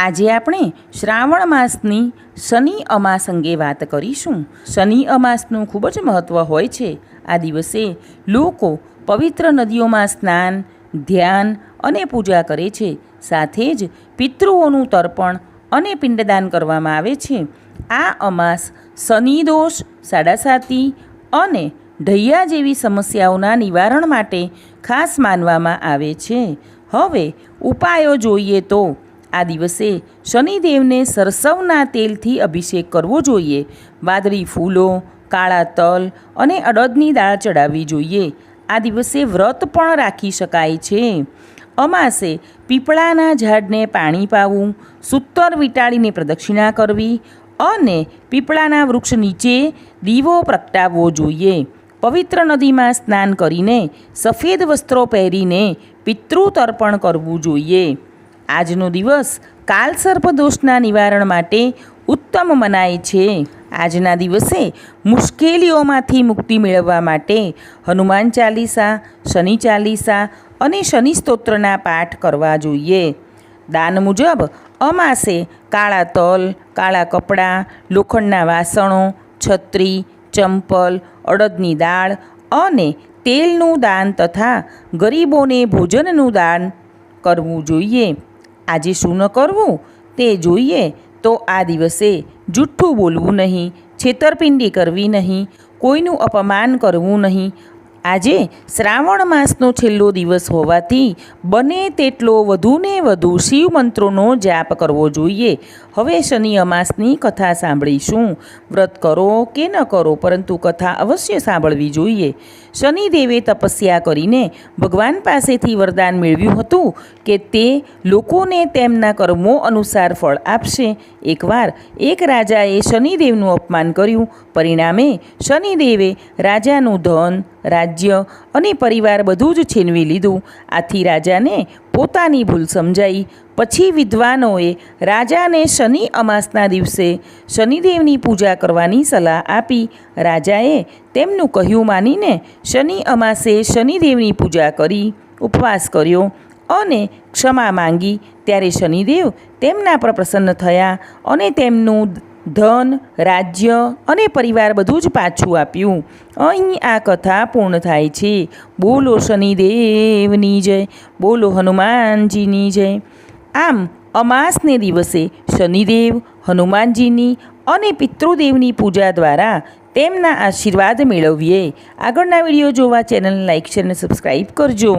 આજે આપણે શ્રાવણ માસની શનિ અમાસ અંગે વાત કરીશું। શનિ અમાસનું ખૂબ જ મહત્ત્વ હોય છે। આ દિવસે લોકો પવિત્ર નદીઓમાં સ્નાન, ધ્યાન અને પૂજા કરે છે। સાથે જ પિતૃઓનું તર્પણ અને પિંડદાન કરવામાં આવે છે। આ અમાસ શનિ દોષ, સાડાસાતી અને ઢૈયા જેવી સમસ્યાઓના નિવારણ માટે ખાસ માનવામાં આવે છે। હવે ઉપાયો જોઈએ તો આ દિવસે શનિદેવને સરસવના તેલથી અભિષેક કરવો જોઈએ। વાદળી ફૂલો, કાળા તલ અને અડદની દાળ ચડાવવી જોઈએ। આ દિવસે વ્રત પણ રાખી શકાય છે। અમાસે પીપળાના ઝાડને પાણી પાવું, સૂતર વીંટાળીને પ્રદક્ષિણા કરવી અને પીપળાના વૃક્ષ નીચે દીવો પ્રગટાવવો જોઈએ। પવિત્ર નદીમાં સ્નાન કરીને સફેદ વસ્ત્રો પહેરીને પિતૃ તર્પણ કરવું જોઈએ। આજનો દિવસ કાલસર્પ દોષના નિવારણ માટે ઉત્તમ મનાય છે। આજના દિવસે મુશ્કેલીઓમાંથી મુક્તિ મેળવવા માટે હનુમાન ચાલીસા, શનિ ચાલીસા અને શનિ સ્તોત્રના પાઠ કરવા જોઈએ। દાન મુજબ અમાસે કાળા તલ, કાળા કપડાં, લોખંડના વાસણો, છત્રી, ચંપલ, અડદની દાળ અને તેલનું દાન તથા ગરીબોને ભોજનનું દાન કરવું જોઈએ। આજે શું ન કરવું તે જોઈએ તો આ દિવસે જૂઠ્ઠું બોલવું નહીં, છેતરપિંડી કરવી નહીં, કોઈનું અપમાન કરવું નહીં। આજે શ્રાવણ માસનો છેલ્લો દિવસ હોવાથી બને તેટલો વધુને વધુ શિવ મંત્રોનો જાપ કરવો જોઈએ। હવે શનિ અમાસની કથા સાંભળીશું। વ્રત કરો કે ન કરો પરંતુ કથા અવશ્ય સાંભળવી જોઈએ। શનિદેવે તપસ્યા કરીને ભગવાન પાસેથી વરદાન મેળવ્યું હતું કે તે લોકોને તેમના કર્મો અનુસાર ફળ આપશે। એકવાર એક રાજાએ શનિદેવનું અપમાન કર્યું, પરિણામે શનિદેવે રાજાનું ધન, રાજ્ય અને પરિવાર બધું જ છીનવી લીધું। આથી રાજાને પોતાની ભૂલ સમજાઈ। પછી વિદ્વાનોએ રાજાને શનિ અમાસના દિવસે શનિદેવની પૂજા કરવાની સલાહ આપી। રાજાએ તેમનું કહ્યું માનીને શનિ અમાસે શનિદેવની પૂજા કરી, ઉપવાસ કર્યો અને ક્ષમા માંગી। ત્યારે શનિદેવ તેમના પર પ્રસન્ન થયા અને તેમનું ધન, રાજ્ય અને પરિવાર બધું જ પાછું આપ્યું। અહીં આ કથા પૂર્ણ થાય છે। બોલો શનિદેવની જય, બોલો હનુમાનજીની જય। આમ અમાસને દિવસે શનિદેવ, હનુમાનજીની અને પિતૃદેવની પૂજા દ્વારા તેમના આશીર્વાદ મેળવીએ। આગળના વિડીયો જોવા ચેનલ લાઇક, શેર અને સબસ્ક્રાઈબ કરજો।